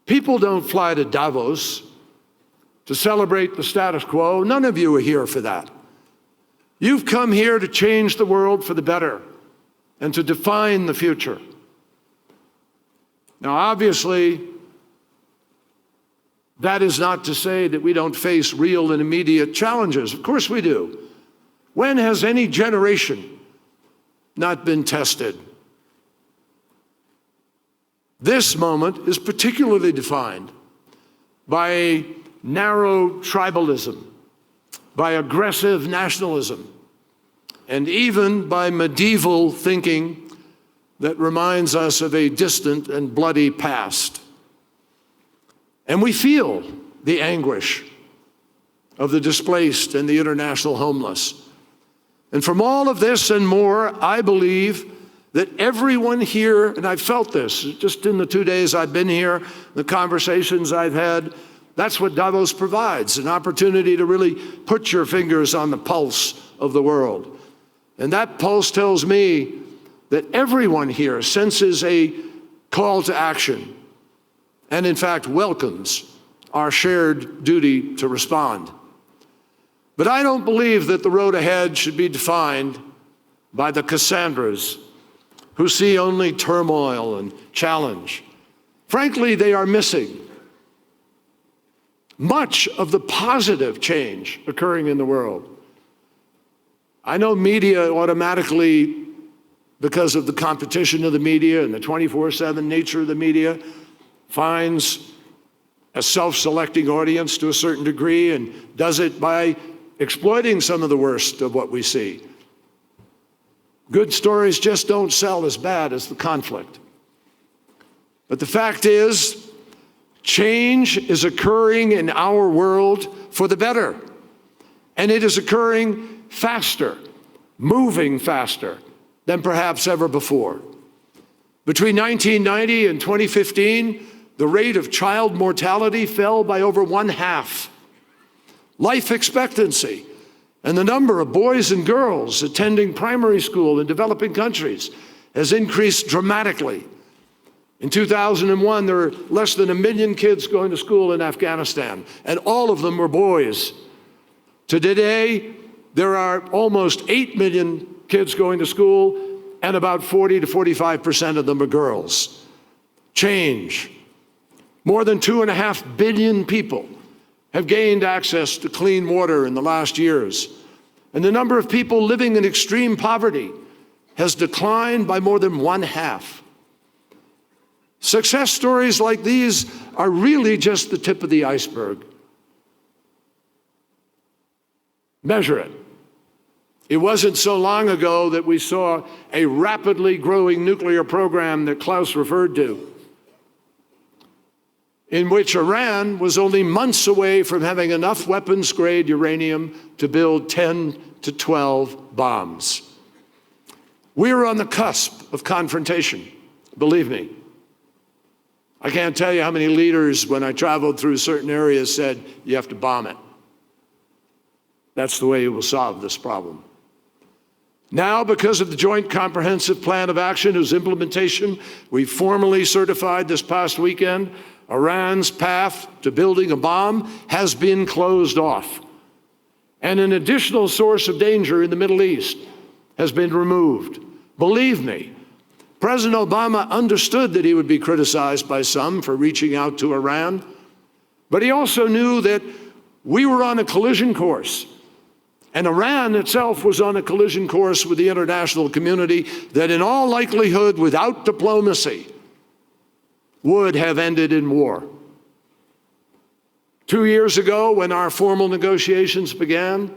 People don't fly to Davos to celebrate the status quo. None of you are here for that. You've come here to change the world for the better and to define the future. Now, obviously, that is not to say that we don't face real and immediate challenges. Of course we do. When has any generation not been tested? This moment is particularly defined by a narrow tribalism, by aggressive nationalism, and even by medieval thinking that reminds us of a distant and bloody past. And we feel the anguish of the displaced and the international homeless. And from all of this and more, I believe that everyone here, and I've felt this just in the 2 days I've been here, the conversations I've had, that's what Davos provides, an opportunity to really put your fingers on the pulse of the world. And that pulse tells me that everyone here senses a call to action and in fact welcomes our shared duty to respond. But I don't believe that the road ahead should be defined by the Cassandras who see only turmoil and challenge. Frankly, they are missing much of the positive change occurring in the world. I know media automatically, because of the competition of the media and the 24/7 nature of the media, finds a self-selecting audience to a certain degree and does it by exploiting some of the worst of what we see. Good stories just don't sell as bad as the conflict. But the fact is, change is occurring in our world for the better. And it is occurring faster, moving faster than perhaps ever before. Between 1990 and 2015, the rate of child mortality fell by over 1/2. Life expectancy and the number of boys and girls attending primary school in developing countries has increased dramatically. In 2001, there were less than 1 million kids going to school in Afghanistan, and all of them were boys. Today, there are almost 8 million kids going to school, and about 40 to 45% of them are girls. Change. More than 2.5 billion people have gained access to clean water in the last years. And the number of people living in extreme poverty has declined by more than 1/2. Success stories like these are really just the tip of the iceberg. Measure it. It wasn't so long ago that we saw a rapidly growing nuclear program that Klaus referred to, in which Iran was only months away from having enough weapons-grade uranium to build 10 to 12 bombs. We're on the cusp of confrontation, believe me. I can't tell you how many leaders, when I traveled through certain areas, said, you have to bomb it. That's the way you will solve this problem. Now, because of the Joint Comprehensive Plan of Action, whose implementation we formally certified this past weekend, Iran's path to building a bomb has been closed off. And an additional source of danger in the Middle East has been removed. Believe me, President Obama understood that he would be criticized by some for reaching out to Iran, but he also knew that we were on a collision course. And Iran itself was on a collision course with the international community that in all likelihood, without diplomacy, would have ended in war. 2 years ago, when our formal negotiations began,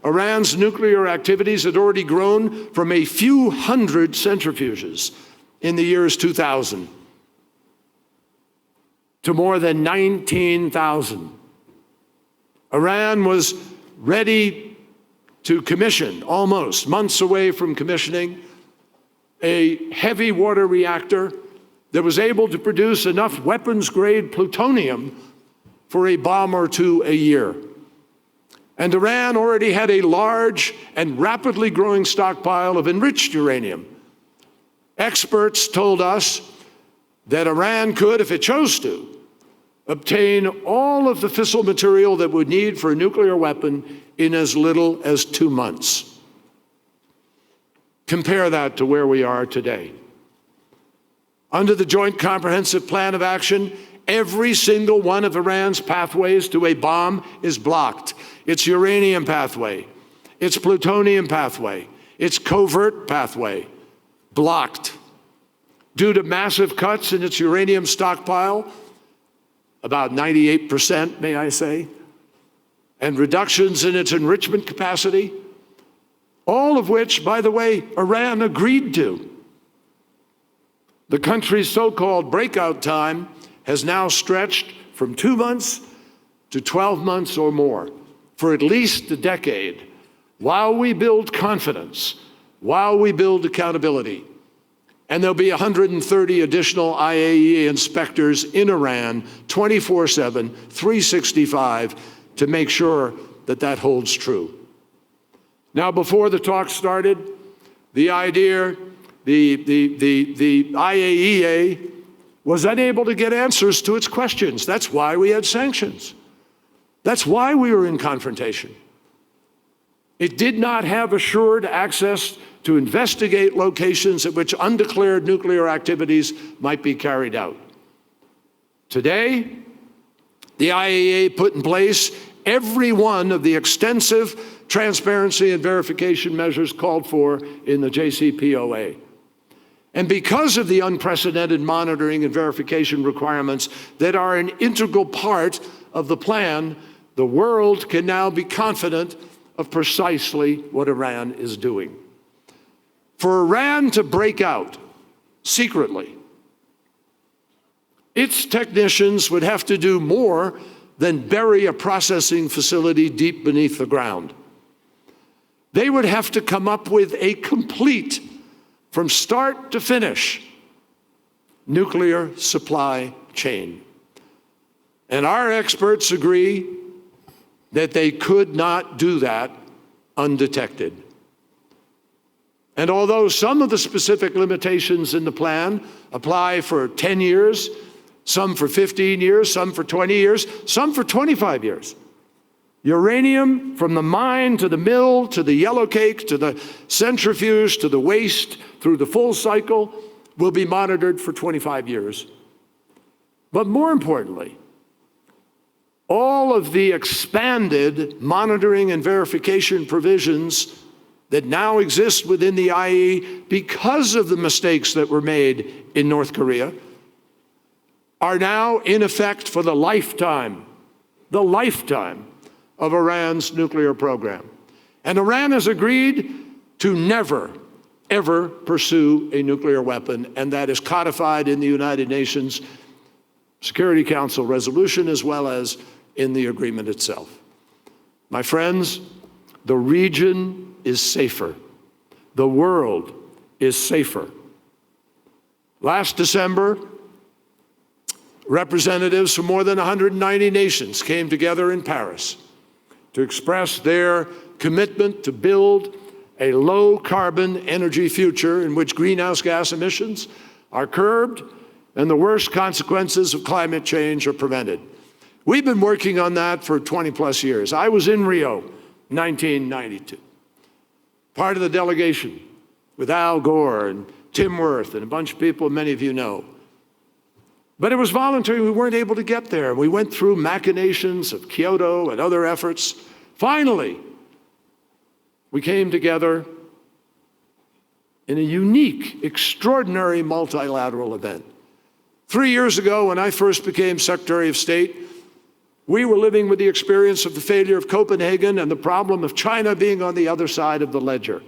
Iran's nuclear activities had already grown from a few hundred centrifuges in the years 2000 to more than 19,000. Iran was ready to commission, almost months away from commissioning, a heavy water reactor that was able to produce enough weapons-grade plutonium for a bomb or two a year. And Iran already had a large and rapidly growing stockpile of enriched uranium. Experts told us that Iran could, if it chose to, obtain all of the fissile material that would need for a nuclear weapon in as little as 2 months. Compare that to where we are today. Under the Joint Comprehensive Plan of Action, every single one of Iran's pathways to a bomb is blocked. Its uranium pathway, its plutonium pathway, its covert pathway, blocked. Due to massive cuts in its uranium stockpile, about 98%, may I say, and reductions in its enrichment capacity, all of which, by the way, Iran agreed to. The country's so-called breakout time has now stretched from 2 months to 12 months or more, for at least a decade, while we build confidence, while we build accountability. And there'll be 130 additional IAEA inspectors in Iran 24/7, 365 to make sure that that holds true. Now, before the talk started, the IAEA was unable to get answers to its questions. That's why we had sanctions. That's why we were in confrontation. It did not have assured access to investigate locations at which undeclared nuclear activities might be carried out. Today, the IAEA put in place every one of the extensive transparency and verification measures called for in the JCPOA. And because of the unprecedented monitoring and verification requirements that are an integral part of the plan, the world can now be confident of precisely what Iran is doing. For Iran to break out secretly, its technicians would have to do more than bury a processing facility deep beneath the ground. They would have to come up with a complete, from start to finish, nuclear supply chain. And our experts agree that they could not do that undetected. And although some of the specific limitations in the plan apply for 10 years, some for 15 years, some for 20 years, some for 25 years, uranium from the mine to the mill to the yellowcake to the centrifuge to the waste through the full cycle will be monitored for 25 years. But more importantly, all of the expanded monitoring and verification provisions that now exist within the IAEA because of the mistakes that were made in North Korea are now in effect for the lifetime of Iran's nuclear program. And Iran has agreed to never, ever pursue a nuclear weapon, and that is codified in the United Nations Security Council resolution as well as in the agreement itself. My friends, the region is safer. The world is safer. Last December, representatives from more than 190 nations came together in Paris to express their commitment to build a low-carbon energy future in which greenhouse gas emissions are curbed and the worst consequences of climate change are prevented. We've been working on that for 20-plus years. I was in Rio, 1992, part of the delegation with Al Gore and Tim Wirth and a bunch of people many of you know. But it was voluntary. We weren't able to get there. We went through machinations of Kyoto and other efforts. Finally, we came together in a unique, extraordinary multilateral event. 3 years ago, when I first became Secretary of State, we were living with the experience of the failure of Copenhagen and the problem of China being on the other side of the ledger.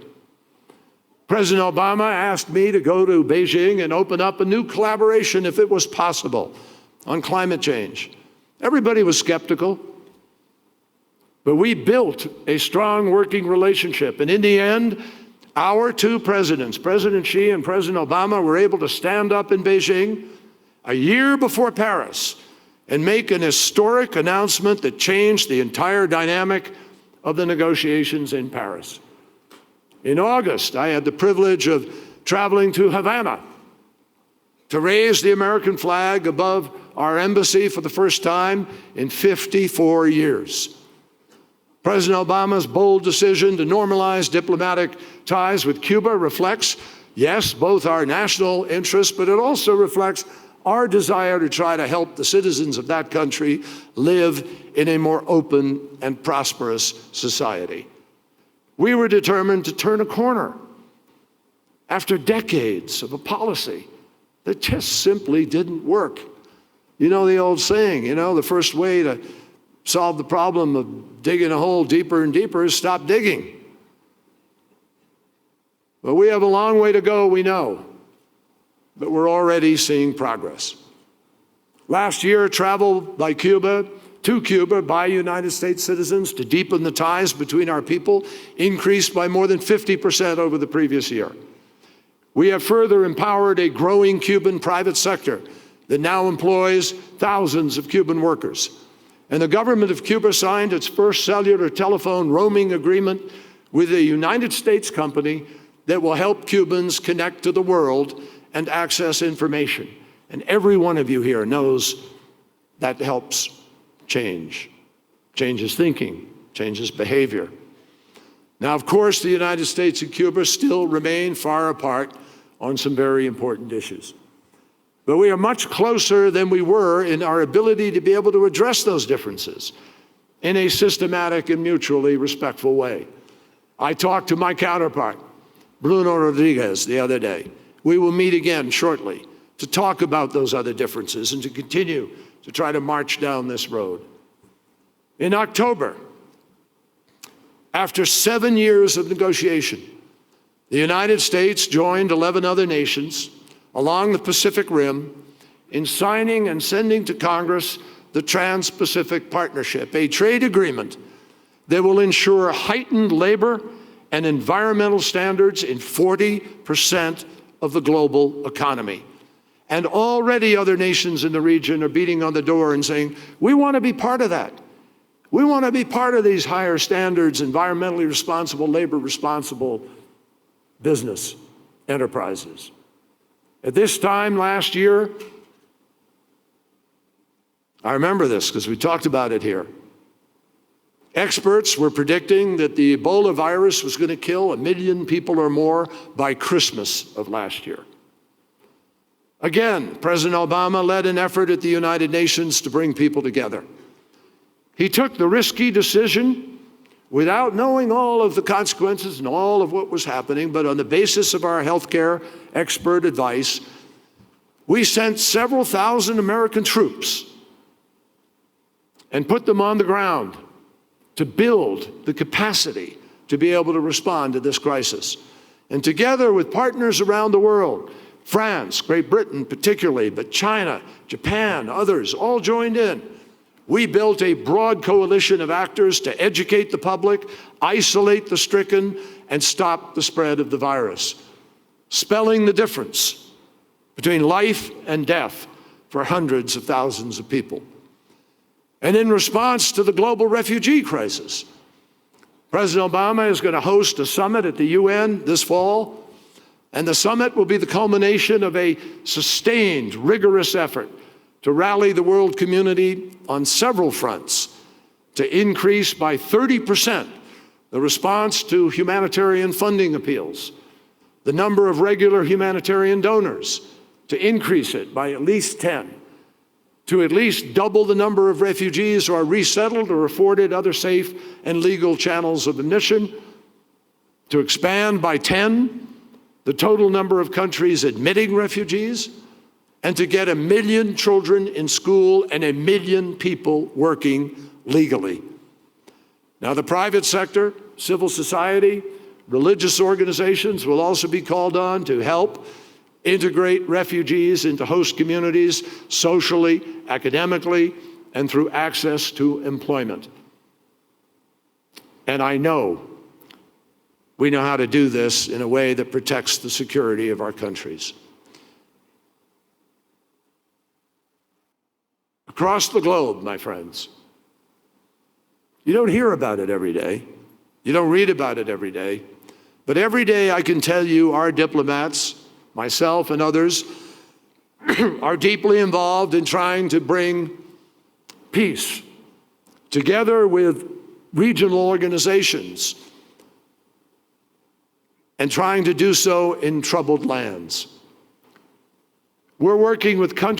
President Obama asked me to go to Beijing and open up a new collaboration, if it was possible, on climate change. Everybody was skeptical, but we built a strong working relationship. And in the end, our two presidents, President Xi and President Obama, were able to stand up in Beijing a year before Paris and make an historic announcement that changed the entire dynamic of the negotiations in Paris. In August, I had the privilege of traveling to Havana to raise the American flag above our embassy for the first time in 54 years. President Obama's bold decision to normalize diplomatic ties with Cuba reflects, yes, both our national interests, but it also reflects our desire to try to help the citizens of that country live in a more open and prosperous society. We were determined to turn a corner after decades of a policy that just simply didn't work. You know the old saying, the first way to solve the problem of digging a hole deeper and deeper is stop digging. But we have a long way to go, we know, but we're already seeing progress. Last year, travel to Cuba by United States citizens to deepen the ties between our people increased by more than 50% over the previous year. We have further empowered a growing Cuban private sector that now employs thousands of Cuban workers. And the government of Cuba signed its first cellular telephone roaming agreement with a United States company that will help Cubans connect to the world and access information. And every one of you here knows that helps changes thinking, changes behavior. Now, of course, the United States and Cuba still remain far apart on some very important issues. But we are much closer than we were in our ability to be able to address those differences in a systematic and mutually respectful way. I talked to my counterpart, Bruno Rodriguez, the other day. We will meet again shortly to talk about those other differences and to continue to try to march down this road. In October, after 7 years of negotiation, the United States joined 11 other nations along the Pacific Rim in signing and sending to Congress the Trans-Pacific Partnership, a trade agreement that will ensure heightened labor and environmental standards in 40% of the global economy. And already other nations in the region are beating on the door and saying, we want to be part of that. We want to be part of these higher standards, environmentally responsible, labor responsible business enterprises. At this time last year, I remember this because we talked about it here. Experts were predicting that the Ebola virus was going to kill 1 million people or more by Christmas of last year. Again, President Obama led an effort at the United Nations to bring people together. He took the risky decision without knowing all of the consequences and all of what was happening, but on the basis of our healthcare expert advice, we sent several thousand American troops and put them on the ground to build the capacity to be able to respond to this crisis. And together with partners around the world, France, Great Britain particularly, but China, Japan, others, all joined in. We built a broad coalition of actors to educate the public, isolate the stricken, and stop the spread of the virus, spelling the difference between life and death for hundreds of thousands of people. And in response to the global refugee crisis, President Obama is going to host a summit at the UN this fall, and the summit will be the culmination of a sustained, rigorous effort to rally the world community on several fronts to increase by 30% the response to humanitarian funding appeals, the number of regular humanitarian donors, to increase it by at least 10, to at least double the number of refugees who are resettled or afforded other safe and legal channels of admission, to expand by 10 the total number of countries admitting refugees, and to get 1 million children in school and 1 million people working legally. Now, the private sector, civil society, religious organizations will also be called on to help integrate refugees into host communities socially, academically, and through access to employment. And I know we know how to do this in a way that protects the security of our countries. Across the globe, my friends, you don't hear about it every day. You don't read about it every day. But every day I can tell you our diplomats, myself and others, are deeply involved in trying to bring peace, together with regional organizations, and trying to do so in troubled lands. We're working with countries